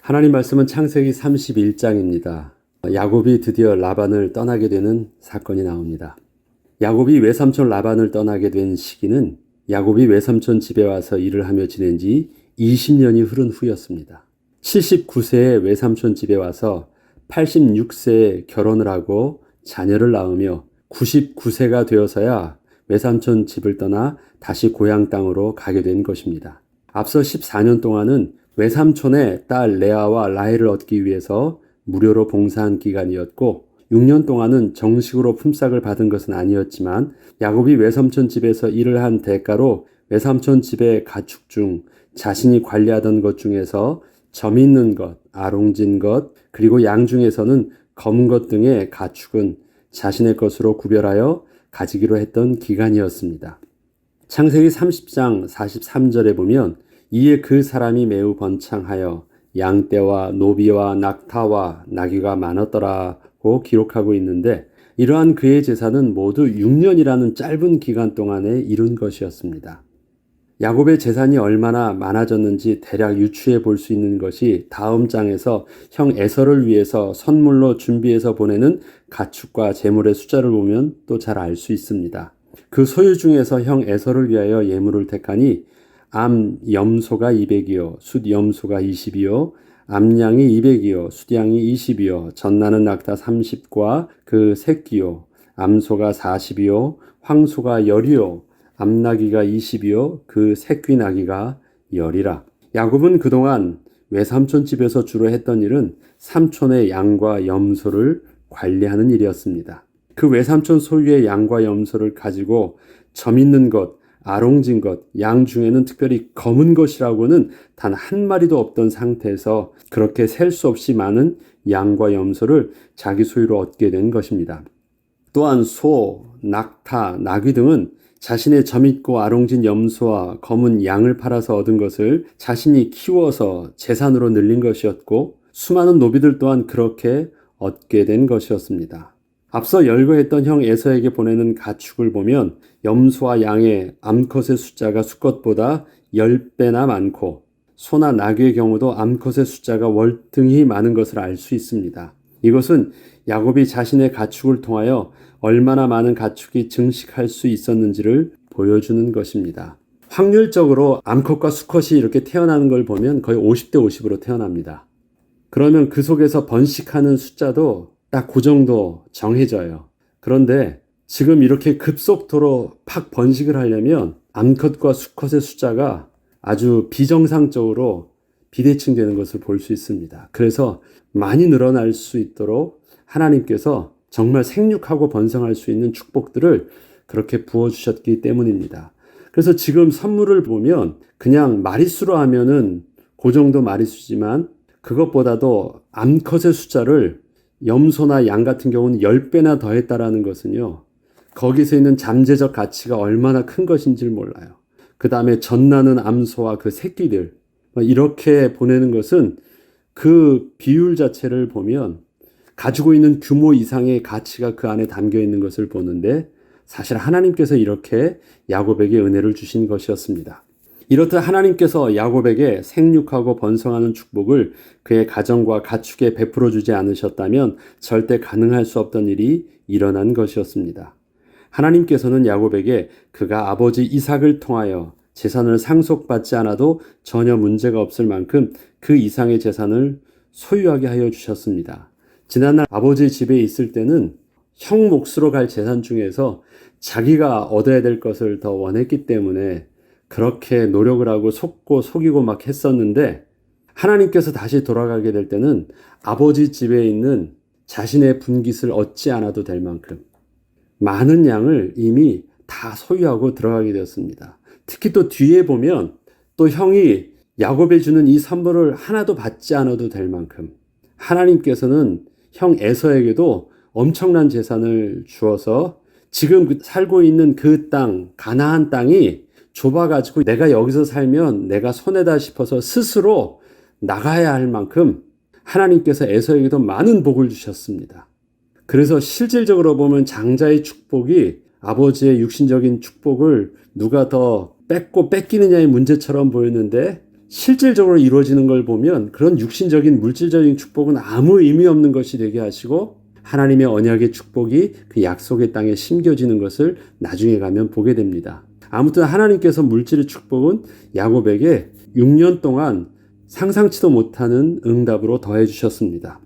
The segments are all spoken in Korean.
하나님 말씀은 창세기 31장입니다. 야곱이 드디어 라반을 떠나게 되는 사건이 나옵니다. 야곱이 외삼촌 라반을 떠나게 된 시기는 야곱이 외삼촌 집에 와서 일을 하며 지낸 지 20년이 흐른 후였습니다. 79세에 외삼촌 집에 와서 86세에 결혼을 하고 자녀를 낳으며 99세가 되어서야 외삼촌 집을 떠나 다시 고향 땅으로 가게 된 것입니다. 앞서 14년 동안은 외삼촌의 딸 레아와 라헬을 얻기 위해서 무료로 봉사한 기간이었고 6년 동안은 정식으로 품삯을 받은 것은 아니었지만 야곱이 외삼촌 집에서 일을 한 대가로 외삼촌 집의 가축 중 자신이 관리하던 것 중에서 점 있는 것, 아롱진 것, 그리고 양 중에서는 검은 것 등의 가축은 자신의 것으로 구별하여 가지기로 했던 기간이었습니다. 창세기 30장 43절에 보면 이에 그 사람이 매우 번창하여 양떼와 노비와 낙타와 나귀가 많았더라고 기록하고 있는데 이러한 그의 재산은 모두 6년이라는 짧은 기간 동안에 이룬 것이었습니다. 야곱의 재산이 얼마나 많아졌는지 대략 유추해 볼 수 있는 것이 다음 장에서 형 에서를 위해서 선물로 준비해서 보내는 가축과 재물의 숫자를 보면 또 잘 알 수 있습니다. 그 소유 중에서 형 에서를 위하여 예물을 택하니 암 염소가 200이요 숫 염소가 20이요 암양이 200이요 숫양이 20이요 젖나는 낙타 30과 그 새끼요 암소가 40이요 황소가 10이요 암나귀가 20이요 그 새끼 나귀가 10이라. 야곱은 그동안 외삼촌 집에서 주로 했던 일은 삼촌의 양과 염소를 관리하는 일이었습니다. 그 외삼촌 소유의 양과 염소를 가지고 점 있는 것, 아롱진 것, 양 중에는 특별히 검은 것이라고는 단 한 마리도 없던 상태에서 그렇게 셀 수 없이 많은 양과 염소를 자기 소유로 얻게 된 것입니다. 또한 소, 낙타, 나귀 등은 자신의 점 있고 아롱진 염소와 검은 양을 팔아서 얻은 것을 자신이 키워서 재산으로 늘린 것이었고 수많은 노비들 또한 그렇게 얻게 된 것이었습니다. 앞서 열거했던 형 에서에게 보내는 가축을 보면 염소와 양의 암컷의 숫자가 수컷보다 10배나 많고 소나 나귀의 경우도 암컷의 숫자가 월등히 많은 것을 알 수 있습니다. 이것은 야곱이 자신의 가축을 통하여 얼마나 많은 가축이 증식할 수 있었는지를 보여주는 것입니다. 확률적으로 암컷과 수컷이 이렇게 태어나는 걸 보면 거의 50대 50으로 태어납니다. 그러면 그 속에서 번식하는 숫자도 딱 그 정도 정해져요. 그런데 지금 이렇게 급속도로 팍 번식을 하려면 암컷과 수컷의 숫자가 아주 비정상적으로 비대칭 되는 것을 볼 수 있습니다. 그래서 많이 늘어날 수 있도록 하나님께서 정말 생육하고 번성할 수 있는 축복들을 그렇게 부어주셨기 때문입니다. 그래서 지금 선물을 보면 그냥 마리수로 하면은 그 정도 마리수지만 그것보다도 암컷의 숫자를 염소나 양 같은 경우는 10배나 더했다라는 것은요. 거기서 있는 잠재적 가치가 얼마나 큰 것인지를 몰라요. 그 다음에 젖나는 암소와 그 새끼들 이렇게 보내는 것은 그 비율 자체를 보면 가지고 있는 규모 이상의 가치가 그 안에 담겨 있는 것을 보는데 사실 하나님께서 이렇게 야곱에게 은혜를 주신 것이었습니다. 이렇듯 하나님께서 야곱에게 생육하고 번성하는 축복을 그의 가정과 가축에 베풀어 주지 않으셨다면 절대 가능할 수 없던 일이 일어난 것이었습니다. 하나님께서는 야곱에게 그가 아버지 이삭을 통하여 재산을 상속받지 않아도 전혀 문제가 없을 만큼 그 이상의 재산을 소유하게 하여 주셨습니다. 지난날 아버지 집에 있을 때는 형 몫으로 갈 재산 중에서 자기가 얻어야 될 것을 더 원했기 때문에 그렇게 노력을 하고 속고 속이고 막 했었는데 하나님께서 다시 돌아가게 될 때는 아버지 집에 있는 자신의 분깃을 얻지 않아도 될 만큼 많은 양을 이미 다 소유하고 들어가게 되었습니다. 특히 또 뒤에 보면 또 형이 야곱에 주는 이 선물을 하나도 받지 않아도 될 만큼 하나님께서는 형 에서에게도 엄청난 재산을 주어서 지금 살고 있는 그 땅, 가나안 땅이 좁아가지고 내가 여기서 살면 내가 손해다 싶어서 스스로 나가야 할 만큼 하나님께서 에서에게도 많은 복을 주셨습니다. 그래서 실질적으로 보면 장자의 축복이 아버지의 육신적인 축복을 누가 더 뺏고 뺏기느냐의 문제처럼 보였는데 실질적으로 이루어지는 걸 보면 그런 육신적인 물질적인 축복은 아무 의미 없는 것이 되게 하시고 하나님의 언약의 축복이 그 약속의 땅에 심겨지는 것을 나중에 가면 보게 됩니다. 아무튼 하나님께서 물질의 축복은 야곱에게 6년 동안 상상치도 못하는 응답으로 더해 주셨습니다.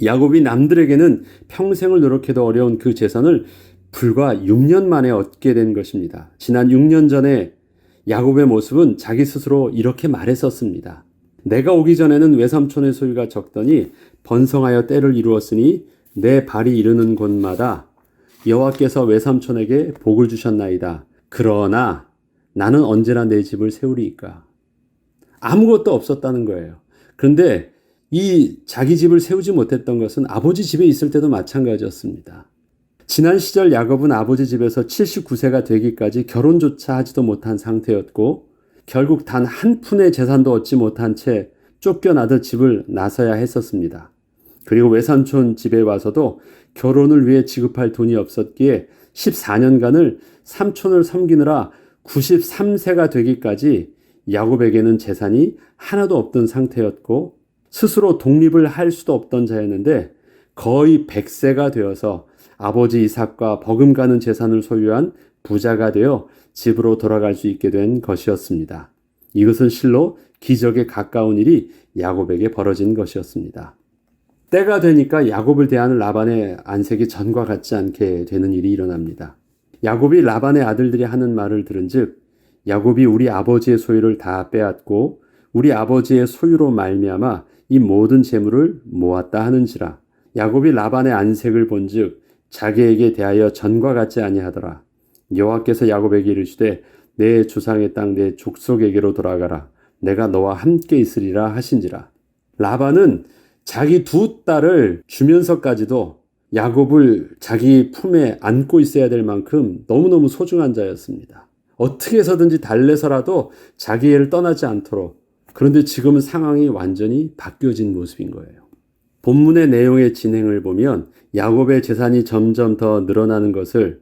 야곱이 남들에게는 평생을 노력해도 어려운 그 재산을 불과 6년 만에 얻게 된 것입니다. 지난 6년 전에 야곱의 모습은 자기 스스로 이렇게 말했었습니다. 내가 오기 전에는 외삼촌의 소유가 적더니 번성하여 때를 이루었으니 내 발이 이르는 곳마다 여호와께서 외삼촌에게 복을 주셨나이다. 그러나 나는 언제나 내 집을 세우리이까. 아무것도 없었다는 거예요. 그런데 이 자기 집을 세우지 못했던 것은 아버지 집에 있을 때도 마찬가지였습니다. 지난 시절 야곱은 아버지 집에서 79세가 되기까지 결혼조차 하지도 못한 상태였고 결국 단 한 푼의 재산도 얻지 못한 채 쫓겨나듯 집을 나서야 했었습니다. 그리고 외삼촌 집에 와서도 결혼을 위해 지급할 돈이 없었기에 14년간을 삼촌을 섬기느라 93세가 되기까지 야곱에게는 재산이 하나도 없던 상태였고 스스로 독립을 할 수도 없던 자였는데 거의 100세가 되어서 아버지 이삭과 버금가는 재산을 소유한 부자가 되어 집으로 돌아갈 수 있게 된 것이었습니다. 이것은 실로 기적에 가까운 일이 야곱에게 벌어진 것이었습니다. 때가 되니까 야곱을 대하는 라반의 안색이 전과 같지 않게 되는 일이 일어납니다. 야곱이 라반의 아들들이 하는 말을 들은즉 야곱이 우리 아버지의 소유를 다 빼앗고 우리 아버지의 소유로 말미암아 이 모든 재물을 모았다 하는지라. 야곱이 라반의 안색을 본즉 자기에게 대하여 전과 같지 아니하더라. 여호와께서 야곱에게 이르시되 내 조상의 땅 내 족속에게로 돌아가라. 내가 너와 함께 있으리라 하신지라. 라반은 자기 두 딸을 주면서까지도 야곱을 자기 품에 안고 있어야 될 만큼 너무너무 소중한 자였습니다. 어떻게 해서든지 달래서라도 자기 애를 떠나지 않도록. 그런데 지금은 상황이 완전히 바뀌어진 모습인 거예요. 본문의 내용의 진행을 보면 야곱의 재산이 점점 더 늘어나는 것을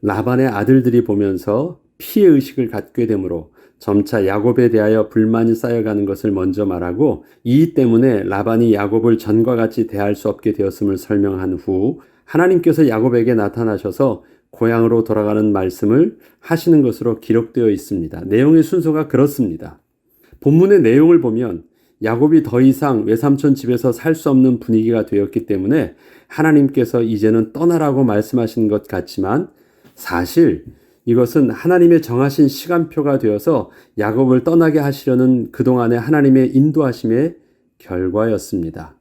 라반의 아들들이 보면서 피해의식을 갖게 되므로 점차 야곱에 대하여 불만이 쌓여가는 것을 먼저 말하고 이 때문에 라반이 야곱을 전과 같이 대할 수 없게 되었음을 설명한 후 하나님께서 야곱에게 나타나셔서 고향으로 돌아가는 말씀을 하시는 것으로 기록되어 있습니다. 내용의 순서가 그렇습니다. 본문의 내용을 보면 야곱이 더 이상 외삼촌 집에서 살 수 없는 분위기가 되었기 때문에 하나님께서 이제는 떠나라고 말씀하신 것 같지만 사실 이것은 하나님의 정하신 시간표가 되어서 야곱을 떠나게 하시려는 그동안의 하나님의 인도하심의 결과였습니다.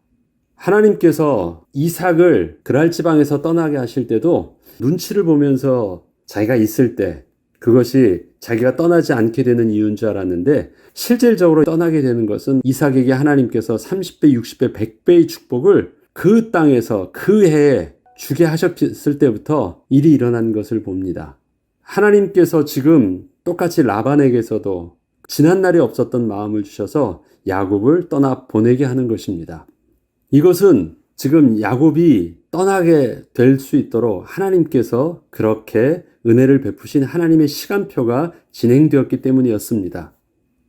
하나님께서 이삭을 그랄 지방에서 떠나게 하실 때도 눈치를 보면서 자기가 있을 때 그것이 자기가 떠나지 않게 되는 이유인 줄 알았는데 실질적으로 떠나게 되는 것은 이삭에게 하나님께서 30배, 60배, 100배의 축복을 그 땅에서 그 해에 주게 하셨을 때부터 일이 일어난 것을 봅니다. 하나님께서 지금 똑같이 라반에게서도 지난날이 없었던 마음을 주셔서 야곱을 떠나 보내게 하는 것입니다. 이것은 지금 야곱이 떠나게 될 수 있도록 하나님께서 그렇게 은혜를 베푸신 하나님의 시간표가 진행되었기 때문이었습니다.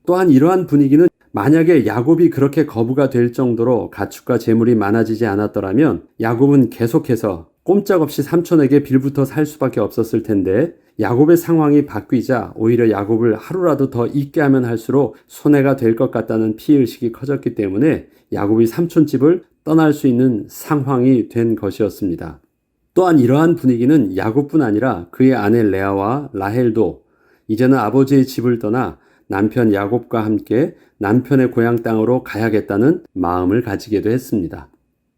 또한 이러한 분위기는 만약에 야곱이 그렇게 거부가 될 정도로 가축과 재물이 많아지지 않았더라면 야곱은 계속해서 꼼짝없이 삼촌에게 빌부터 살 수밖에 없었을 텐데 야곱의 상황이 바뀌자 오히려 야곱을 하루라도 더 있게 하면 할수록 손해가 될 것 같다는 피해의식이 커졌기 때문에 야곱이 삼촌 집을 떠날 수 있는 상황이 된 것이었습니다. 또한 이러한 분위기는 야곱뿐 아니라 그의 아내 레아와 라헬도 이제는 아버지의 집을 떠나 남편 야곱과 함께 남편의 고향 땅으로 가야겠다는 마음을 가지게도 했습니다.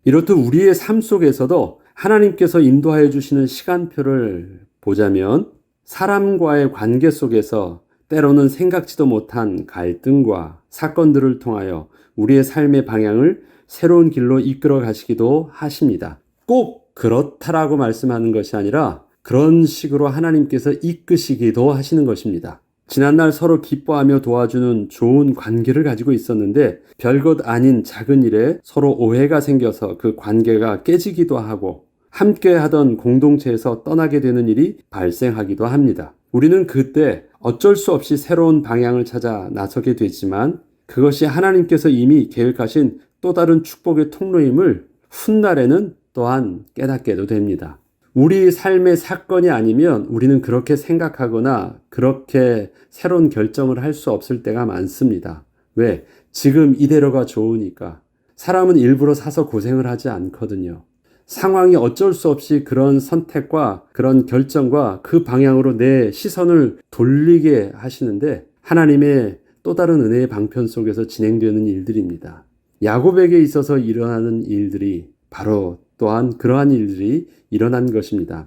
이렇듯 우리의 삶 속에서도 하나님께서 인도하여 주시는 시간표를 보자면 사람과의 관계 속에서 때로는 생각지도 못한 갈등과 사건들을 통하여 우리의 삶의 방향을 새로운 길로 이끌어 가시기도 하십니다. 꼭 그렇다라고 말씀하는 것이 아니라 그런 식으로 하나님께서 이끄시기도 하시는 것입니다. 지난날 서로 기뻐하며 도와주는 좋은 관계를 가지고 있었는데 별것 아닌 작은 일에 서로 오해가 생겨서 그 관계가 깨지기도 하고 함께 하던 공동체에서 떠나게 되는 일이 발생하기도 합니다. 우리는 그때 어쩔 수 없이 새로운 방향을 찾아 나서게 되지만 그것이 하나님께서 이미 계획하신 또 다른 축복의 통로임을 훗날에는 또한 깨닫게도 됩니다. 우리 삶의 사건이 아니면 우리는 그렇게 생각하거나 그렇게 새로운 결정을 할 수 없을 때가 많습니다. 왜? 지금 이대로가 좋으니까. 사람은 일부러 사서 고생을 하지 않거든요. 상황이 어쩔 수 없이 그런 선택과 그런 결정과 그 방향으로 내 시선을 돌리게 하시는데 하나님의 또 다른 은혜의 방편 속에서 진행되는 일들입니다. 야곱에게 있어서 일어나는 일들이 바로 또한 그러한 일들이 일어난 것입니다.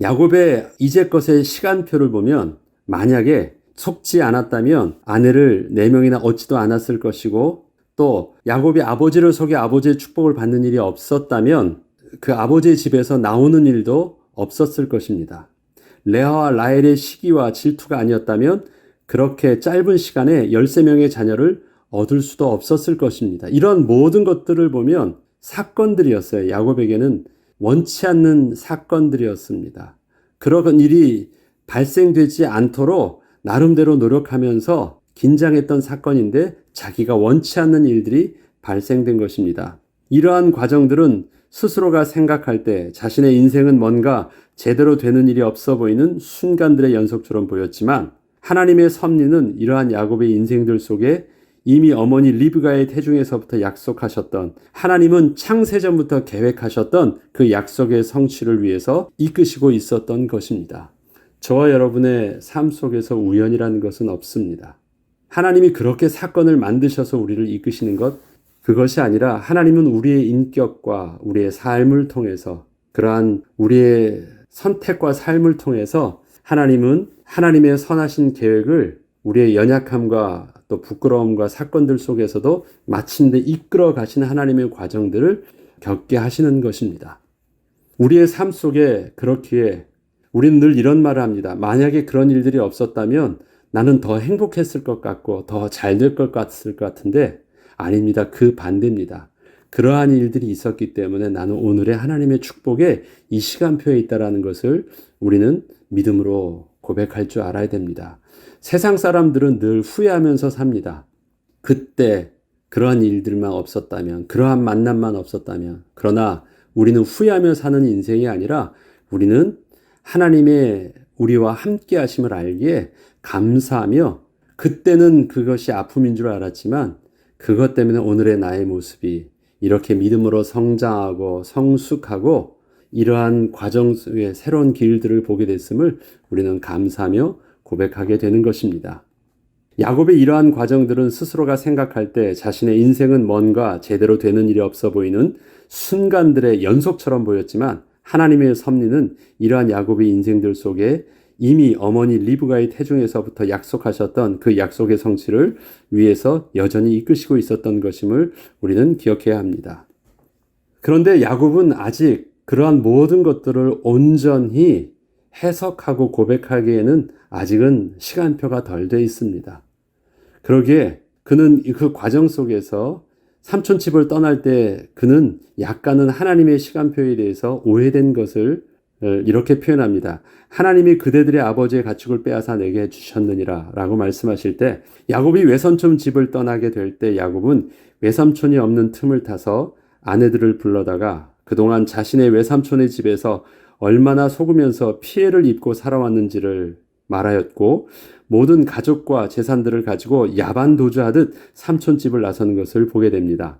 야곱의 이제껏의 시간표를 보면 만약에 속지 않았다면 아내를 4명이나 얻지도 않았을 것이고 또 야곱이 아버지를 속여 아버지의 축복을 받는 일이 없었다면 그 아버지의 집에서 나오는 일도 없었을 것입니다. 레아와 라헬의 시기와 질투가 아니었다면 그렇게 짧은 시간에 13명의 자녀를 얻을 수도 없었을 것입니다. 이런 모든 것들을 보면 사건들이었어요. 야곱에게는 원치 않는 사건들이었습니다. 그런 일이 발생되지 않도록 나름대로 노력하면서 긴장했던 사건인데 자기가 원치 않는 일들이 발생된 것입니다. 이러한 과정들은 스스로가 생각할 때 자신의 인생은 뭔가 제대로 되는 일이 없어 보이는 순간들의 연속처럼 보였지만 하나님의 섭리는 이러한 야곱의 인생들 속에 이미 어머니 리브가의 태중에서부터 약속하셨던 하나님은 창세전부터 계획하셨던 그 약속의 성취를 위해서 이끄시고 있었던 것입니다. 저와 여러분의 삶 속에서 우연이라는 것은 없습니다. 하나님이 그렇게 사건을 만드셔서 우리를 이끄시는 것, 그것이 아니라 하나님은 우리의 인격과 우리의 삶을 통해서 그러한 우리의 선택과 삶을 통해서 하나님은 하나님의 선하신 계획을 우리의 연약함과 또 부끄러움과 사건들 속에서도 마침내 이끌어 가시는 하나님의 과정들을 겪게 하시는 것입니다. 우리의 삶 속에 그렇기에 우리는 늘 이런 말을 합니다. 만약에 그런 일들이 없었다면 나는 더 행복했을 것 같고 더 잘 될 것 같을 것 같은데 아닙니다. 그 반대입니다. 그러한 일들이 있었기 때문에 나는 오늘의 하나님의 축복에 이 시간표에 있다는 것을 우리는 믿음으로 고백할 줄 알아야 됩니다. 세상 사람들은 늘 후회하면서 삽니다. 그때 그러한 일들만 없었다면, 그러한 만남만 없었다면. 그러나 우리는 후회하며 사는 인생이 아니라 우리는 하나님의 우리와 함께 하심을 알기에 감사하며 그때는 그것이 아픔인 줄 알았지만 그것 때문에 오늘의 나의 모습이 이렇게 믿음으로 성장하고 성숙하고 이러한 과정 속에 새로운 길들을 보게 됐음을 우리는 감사하며 고백하게 되는 것입니다. 야곱의 이러한 과정들은 스스로가 생각할 때 자신의 인생은 뭔가 제대로 되는 일이 없어 보이는 순간들의 연속처럼 보였지만 하나님의 섭리는 이러한 야곱의 인생들 속에 이미 어머니 리브가의 태중에서부터 약속하셨던 그 약속의 성취를 위해서 여전히 이끄시고 있었던 것임을 우리는 기억해야 합니다. 그런데 야곱은 아직 그러한 모든 것들을 온전히 해석하고 고백하기에는 아직은 시간표가 덜 돼 있습니다. 그러기에 그는 그 과정 속에서 삼촌 집을 떠날 때 그는 약간은 하나님의 시간표에 대해서 오해된 것을 이렇게 표현합니다. 하나님이 그대들의 아버지의 가축을 빼앗아 내게 주셨느니라 라고 말씀하실 때 야곱이 외삼촌 집을 떠나게 될 때 야곱은 외삼촌이 없는 틈을 타서 아내들을 불러다가 그동안 자신의 외삼촌의 집에서 얼마나 속으면서 피해를 입고 살아왔는지를 말하였고 모든 가족과 재산들을 가지고 야반도주하듯 삼촌 집을 나서는 것을 보게 됩니다.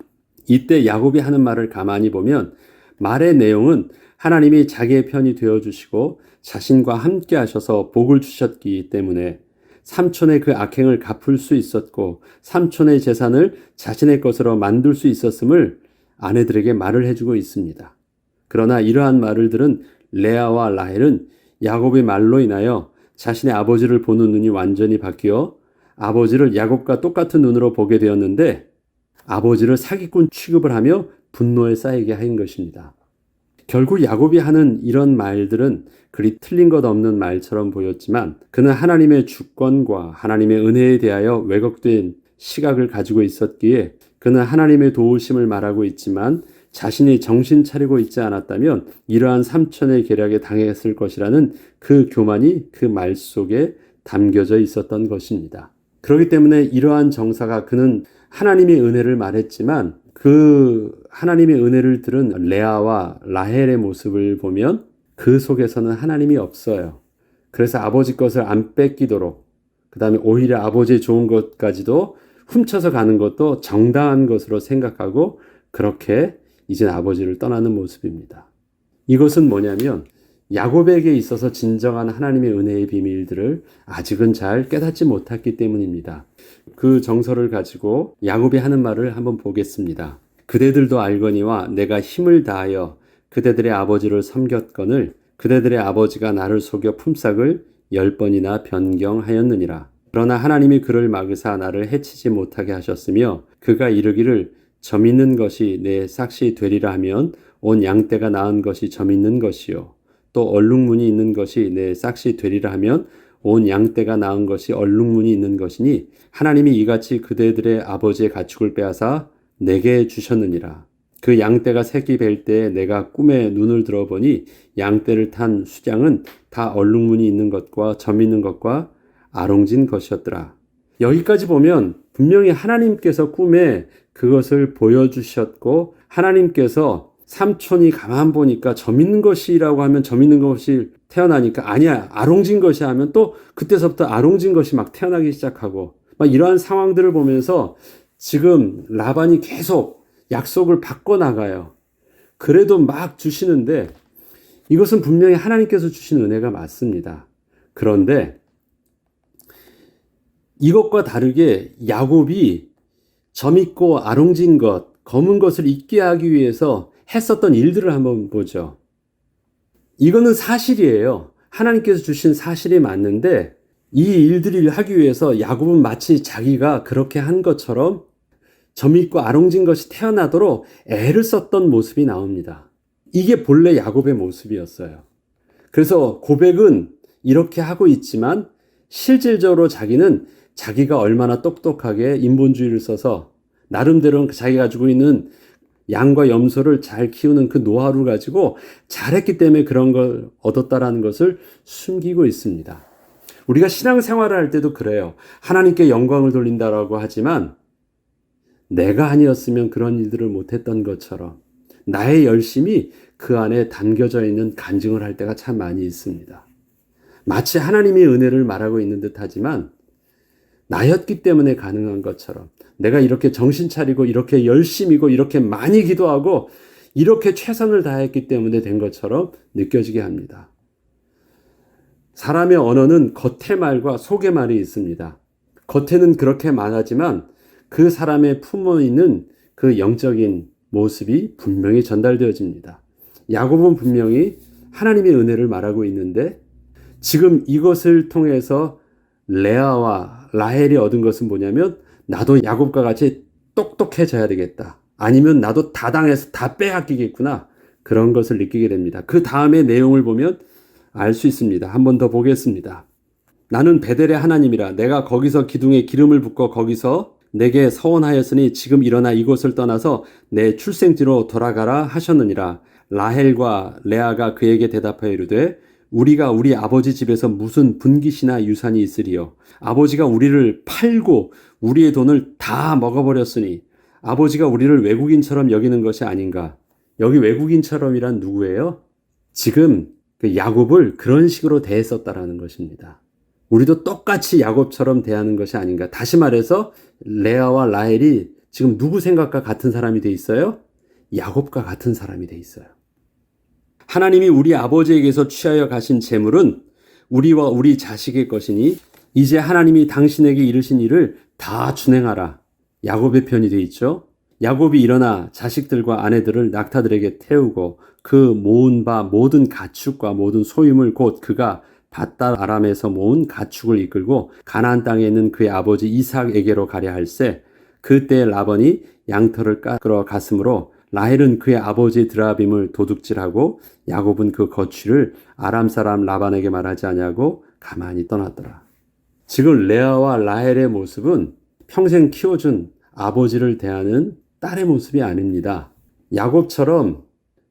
이때 야곱이 하는 말을 가만히 보면 말의 내용은 하나님이 자기의 편이 되어주시고 자신과 함께 하셔서 복을 주셨기 때문에 삼촌의 그 악행을 갚을 수 있었고 삼촌의 재산을 자신의 것으로 만들 수 있었음을 아내들에게 말을 해주고 있습니다. 그러나 이러한 말들은 레아와 라헬은 야곱의 말로 인하여 자신의 아버지를 보는 눈이 완전히 바뀌어 아버지를 야곱과 똑같은 눈으로 보게 되었는데 아버지를 사기꾼 취급을 하며 분노에 쌓이게 한 것입니다. 결국 야곱이 하는 이런 말들은 그리 틀린 것 없는 말처럼 보였지만 그는 하나님의 주권과 하나님의 은혜에 대하여 왜곡된 시각을 가지고 있었기에 그는 하나님의 도우심을 말하고 있지만 자신이 정신 차리고 있지 않았다면 이러한 삼촌의 계략에 당했을 것이라는 그 교만이 그 말 속에 담겨져 있었던 것입니다. 그렇기 때문에 이러한 정사가 그는 하나님의 은혜를 말했지만 그 하나님의 은혜를 들은 레아와 라헬의 모습을 보면 그 속에서는 하나님이 없어요. 그래서 아버지 것을 안 뺏기도록 그 다음에 오히려 아버지의 좋은 것까지도 훔쳐서 가는 것도 정당한 것으로 생각하고 그렇게 이제 아버지를 떠나는 모습입니다. 이것은 뭐냐면 야곱에게 있어서 진정한 하나님의 은혜의 비밀들을 아직은 잘 깨닫지 못했기 때문입니다. 그 정서를 가지고 야곱이 하는 말을 한번 보겠습니다. 그대들도 알거니와 내가 힘을 다하여 그대들의 아버지를 섬겼거늘 그대들의 아버지가 나를 속여 품삯을 10번이나 변경하였느니라. 그러나 하나님이 그를 막으사 나를 해치지 못하게 하셨으며 그가 이르기를 점 있는 것이 내 삭시 되리라 하면 온 양떼가 낳은 것이 점 있는 것이요 또 얼룩무늬 있는 것이 내 삭시 되리라 하면 온 양떼가 낳은 것이 얼룩무늬 있는 것이니 하나님이 이같이 그대들의 아버지의 가축을 빼앗아 내게 주셨느니라. 그 양떼가 새끼 뵐 때에 내가 꿈에 눈을 들어보니 양떼를 탄 수장은 다 얼룩무늬 있는 것과 점 있는 것과 아롱진 것이었더라. 여기까지 보면 분명히 하나님께서 꿈에 그것을 보여주셨고 하나님께서 삼촌이 가만 보니까 점 있는 것이라고 하면 점 있는 것이 태어나니까 아니야 아롱진 것이 하면 또 그때서부터 아롱진 것이 막 태어나기 시작하고 막 이러한 상황들을 보면서 지금 라반이 계속 약속을 바꿔나가요. 그래도 막 주시는데 이것은 분명히 하나님께서 주신 은혜가 맞습니다. 그런데 이것과 다르게 야곱이 점 있고 아롱진 것, 검은 것을 잊게 하기 위해서 했었던 일들을 한번 보죠. 이거는 사실이에요. 하나님께서 주신 사실이 맞는데 이 일들을 하기 위해서 야곱은 마치 자기가 그렇게 한 것처럼 점 있고 아롱진 것이 태어나도록 애를 썼던 모습이 나옵니다. 이게 본래 야곱의 모습이었어요. 그래서 고백은 이렇게 하고 있지만 실질적으로 자기는 자기가 얼마나 똑똑하게 인본주의를 써서 나름대로 자기가 가지고 있는 양과 염소를 잘 키우는 그 노하우를 가지고 잘했기 때문에 그런 걸 얻었다라는 것을 숨기고 있습니다. 우리가 신앙생활을 할 때도 그래요. 하나님께 영광을 돌린다라고 하지만 내가 아니었으면 그런 일들을 못했던 것처럼 나의 열심이 그 안에 담겨져 있는 간증을 할 때가 참 많이 있습니다. 마치 하나님의 은혜를 말하고 있는 듯 하지만 나였기 때문에 가능한 것처럼 내가 이렇게 정신 차리고 이렇게 열심이고 이렇게 많이 기도하고 이렇게 최선을 다했기 때문에 된 것처럼 느껴지게 합니다. 사람의 언어는 겉의 말과 속의 말이 있습니다. 겉에는 그렇게 말하지만 그 사람의 품어 있는 그 영적인 모습이 분명히 전달되어집니다. 야곱은 분명히 하나님의 은혜를 말하고 있는데 지금 이것을 통해서 레아와 라헬이 얻은 것은 뭐냐면 나도 야곱과 같이 똑똑해져야 되겠다. 아니면 나도 다 당해서 다 빼앗기겠구나. 그런 것을 느끼게 됩니다. 그 다음의 내용을 보면 알 수 있습니다. 한 번 더 보겠습니다. 나는 베델의 하나님이라 내가 거기서 기둥에 기름을 붓고 거기서 내게 서원하였으니 지금 일어나 이곳을 떠나서 내 출생지로 돌아가라 하셨느니라. 라헬과 레아가 그에게 대답하여 이르되 우리가 우리 아버지 집에서 무슨 분깃이나 유산이 있으리요. 아버지가 우리를 팔고 우리의 돈을 다 먹어버렸으니 아버지가 우리를 외국인처럼 여기는 것이 아닌가. 여기 외국인처럼이란 누구예요? 지금 그 야곱을 그런 식으로 대했었다라는 것입니다. 우리도 똑같이 야곱처럼 대하는 것이 아닌가. 다시 말해서 레아와 라헬이 지금 누구 생각과 같은 사람이 돼 있어요? 야곱과 같은 사람이 돼 있어요. 하나님이 우리 아버지에게서 취하여 가신 재물은 우리와 우리 자식의 것이니 이제 하나님이 당신에게 이르신 일을 다 준행하라. 야곱의 편이 돼 있죠. 야곱이 일어나 자식들과 아내들을 낙타들에게 태우고 그 모은 바 모든 가축과 모든 소유물 곧 그가 밧달 아람에서 모은 가축을 이끌고 가나안 땅에 있는 그의 아버지 이삭에게로 가려 할세 그때 라반이 양털을 깎으러 갔으므로 라헬은 그의 아버지 드라빔을 도둑질하고 야곱은 그 거취를 아람 사람 라반에게 말하지 아니하고 가만히 떠났더라. 지금 레아와 라헬의 모습은 평생 키워준 아버지를 대하는 딸의 모습이 아닙니다. 야곱처럼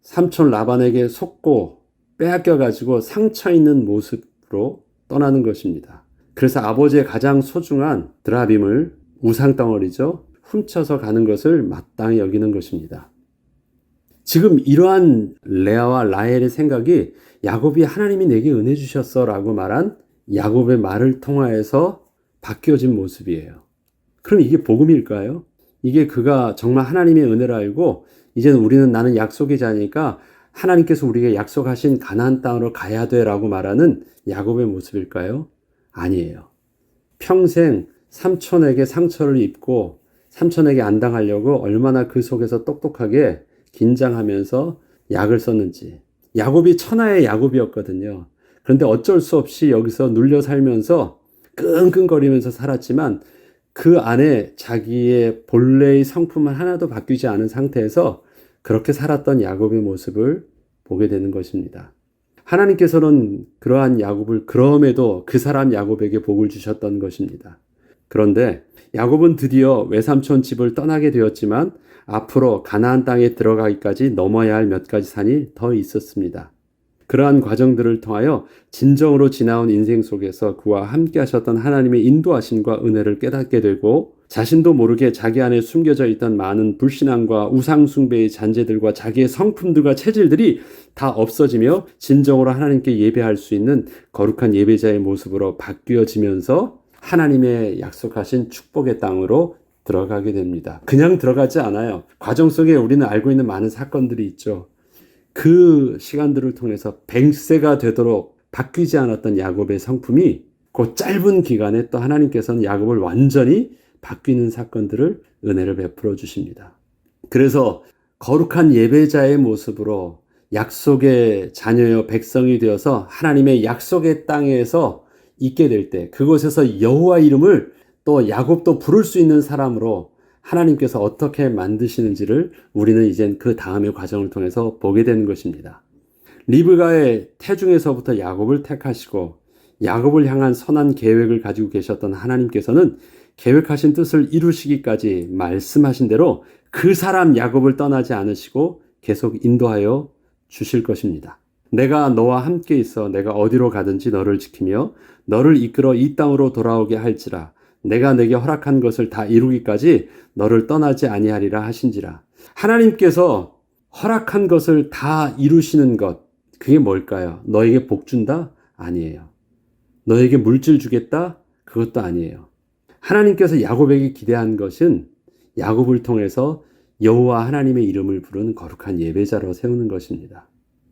삼촌 라반에게 속고 빼앗겨가지고 상처 있는 모습으로 떠나는 것입니다. 그래서 아버지의 가장 소중한 드라빔을, 우상덩어리죠, 훔쳐서 가는 것을 마땅히 여기는 것입니다. 지금 이러한 레아와 라헬의 생각이 야곱이 하나님이 내게 은혜 주셨어 라고 말한 야곱의 말을 통하여서 바뀌어진 모습이에요. 그럼 이게 복음일까요? 이게 그가 정말 하나님의 은혜를 알고 이제는 우리는, 나는 약속의 자니까 하나님께서 우리에게 약속하신 가나안 땅으로 가야 돼 라고 말하는 야곱의 모습일까요? 아니에요. 평생 삼촌에게 상처를 입고 삼촌에게 안 당하려고 얼마나 그 속에서 똑똑하게 긴장하면서 약을 썼는지. 야곱이 천하의 야곱이었거든요. 그런데 어쩔 수 없이 여기서 눌려 살면서 끙끙거리면서 살았지만 그 안에 자기의 본래의 성품은 하나도 바뀌지 않은 상태에서 그렇게 살았던 야곱의 모습을 보게 되는 것입니다. 하나님께서는 그러한 야곱을 그럼에도 그 사람 야곱에게 복을 주셨던 것입니다. 그런데 야곱은 드디어 외삼촌 집을 떠나게 되었지만 앞으로 가나안 땅에 들어가기까지 넘어야 할 몇 가지 산이 더 있었습니다. 그러한 과정들을 통하여 진정으로 지나온 인생 속에서 그와 함께 하셨던 하나님의 인도하심과 은혜를 깨닫게 되고, 자신도 모르게 자기 안에 숨겨져 있던 많은 불신앙과 우상숭배의 잔재들과 자기의 성품들과 체질들이 다 없어지며 진정으로 하나님께 예배할 수 있는 거룩한 예배자의 모습으로 바뀌어지면서 하나님의 약속하신 축복의 땅으로 들어가게 됩니다. 그냥 들어가지 않아요. 과정 속에 우리는 알고 있는 많은 사건들이 있죠. 그 시간들을 통해서 100세가 되도록 바뀌지 않았던 야곱의 성품이 그 짧은 기간에 또 하나님께서는 야곱을 완전히 바뀌는 사건들을, 은혜를 베풀어 주십니다. 그래서 거룩한 예배자의 모습으로 약속의 자녀여 백성이 되어서 하나님의 약속의 땅에서 있게 될 때, 그곳에서 여호와 이름을 또 야곱도 부를 수 있는 사람으로 하나님께서 어떻게 만드시는지를 우리는 이젠 그 다음의 과정을 통해서 보게 되는 것입니다. 리브가의 태중에서부터 야곱을 택하시고 야곱을 향한 선한 계획을 가지고 계셨던 하나님께서는 계획하신 뜻을 이루시기까지 말씀하신 대로 그 사람 야곱을 떠나지 않으시고 계속 인도하여 주실 것입니다. 내가 너와 함께 있어 내가 어디로 가든지 너를 지키며 너를 이끌어 이 땅으로 돌아오게 할지라. 내가 내게 허락한 것을 다 이루기까지 너를 떠나지 아니하리라 하신지라. 하나님께서 허락한 것을 다 이루시는 것, 그게 뭘까요? 너에게 복 준다? 아니에요. 너에게 물질 주겠다? 그것도 아니에요. 하나님께서 야곱에게 기대한 것은 야곱을 통해서 여호와 하나님의 이름을 부르는 거룩한 예배자로 세우는 것입니다.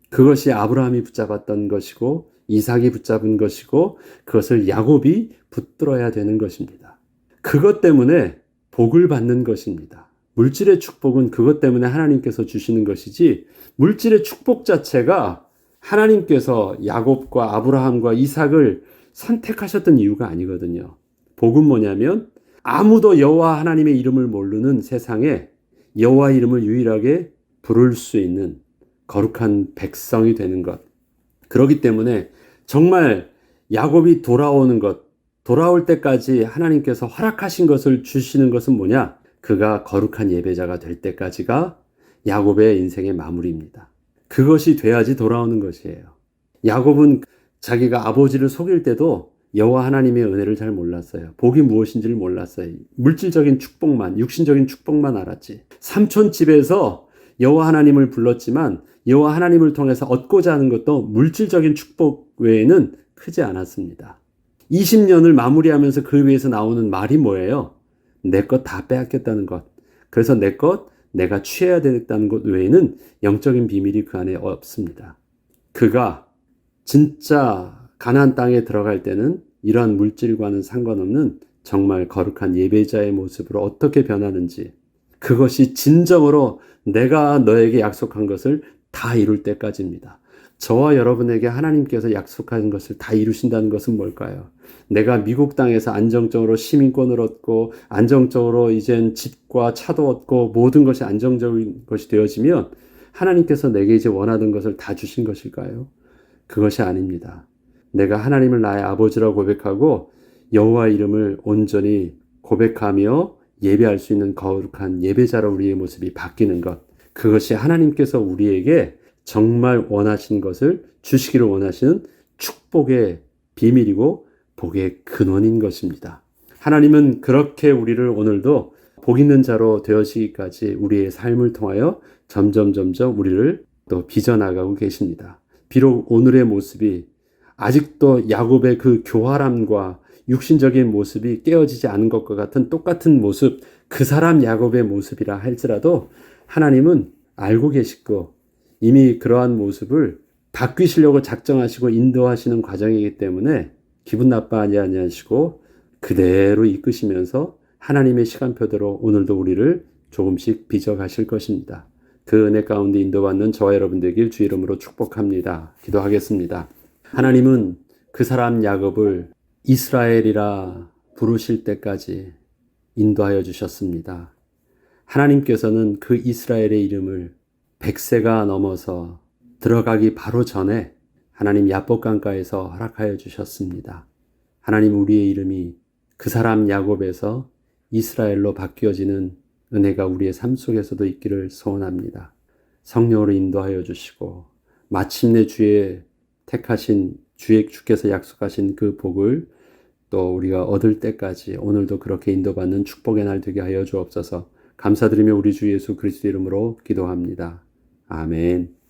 그것이 아브라함이 붙잡았던 것이고 이삭이 붙잡은 것이고 그것을 야곱이 붙들어야 되는 것입니다. 그것 때문에 복을 받는 것입니다. 물질의 축복은 그것 때문에 하나님께서 주시는 것이지, 물질의 축복 자체가 하나님께서 야곱과 아브라함과 이삭을 선택하셨던 이유가 아니거든요. 복은 뭐냐면 아무도 여호와 하나님의 이름을 모르는 세상에 여호와 이름을 유일하게 부를 수 있는 거룩한 백성이 되는 것. 그렇기 때문에 정말 야곱이 돌아오는 것, 돌아올 때까지 하나님께서 허락하신 것을 주시는 것은 뭐냐? 그가 거룩한 예배자가 될 때까지가 야곱의 인생의 마무리입니다. 그것이 돼야지 돌아오는 것이에요. 야곱은 자기가 아버지를 속일 때도 여호와 하나님의 은혜를 잘 몰랐어요. 복이 무엇인지를 몰랐어요. 물질적인 축복만, 육신적인 축복만 알았지. 삼촌 집에서 여호와 하나님을 불렀지만 여호와 하나님을 통해서 얻고자 하는 것도 물질적인 축복 외에는 크지 않았습니다. 20년을 마무리하면서 그 위에서 나오는 말이 뭐예요? 내 것 다 빼앗겼다는 것. 그래서 내 것 내가 취해야 되겠다는 것 외에는 영적인 비밀이 그 안에 없습니다. 그가 진짜 가나안 땅에 들어갈 때는 이러한 물질과는 상관없는 정말 거룩한 예배자의 모습으로 어떻게 변하는지, 그것이 진정으로 내가 너에게 약속한 것을 다 이룰 때까지입니다. 저와 여러분에게 하나님께서 약속한 것을 다 이루신다는 것은 뭘까요? 내가 미국 땅에서 안정적으로 시민권을 얻고 안정적으로 이젠 집과 차도 얻고 모든 것이 안정적인 것이 되어지면 하나님께서 내게 이제 원하던 것을 다 주신 것일까요? 그것이 아닙니다. 내가 하나님을 나의 아버지라고 고백하고 여호와 이름을 온전히 고백하며 예배할 수 있는 거룩한 예배자로 우리의 모습이 바뀌는 것, 그것이 하나님께서 우리에게 정말 원하시는 것을 주시기를 원하시는 축복의 비밀이고 복의 근원인 것입니다. 하나님은 그렇게 우리를 오늘도 복 있는 자로 되어지기까지 우리의 삶을 통하여 점점 우리를 또 빚어나가고 계십니다. 비록 오늘의 모습이 아직도 야곱의 그 교활함과 육신적인 모습이 깨어지지 않은 것과 같은 똑같은 모습, 그 사람 야곱의 모습이라 할지라도 하나님은 알고 계시고 이미 그러한 모습을 바뀌시려고 작정하시고 인도하시는 과정이기 때문에 기분 나빠하지 아니하시고 그대로 이끄시면서 하나님의 시간표대로 오늘도 우리를 조금씩 빚어가실 것입니다. 그 은혜 가운데 인도받는 저와 여러분 되길 주 이름으로 축복합니다. 기도하겠습니다. 하나님은 그 사람 야곱을 이스라엘이라 부르실 때까지 인도하여 주셨습니다. 하나님께서는 그 이스라엘의 이름을 100세가 넘어서 들어가기 바로 전에 하나님 야복강가에서 허락하여 주셨습니다. 하나님 우리의 이름이 그 사람 야곱에서 이스라엘로 바뀌어지는 은혜가 우리의 삶 속에서도 있기를 소원합니다. 성령으로 인도하여 주시고 마침내 주의 택하신 주께서 약속하신 그 복을 또 우리가 얻을 때까지 오늘도 그렇게 인도받는 축복의 날 되게 하여 주옵소서. 감사드리며 우리 주 예수 그리스도 이름으로 기도합니다. 아멘.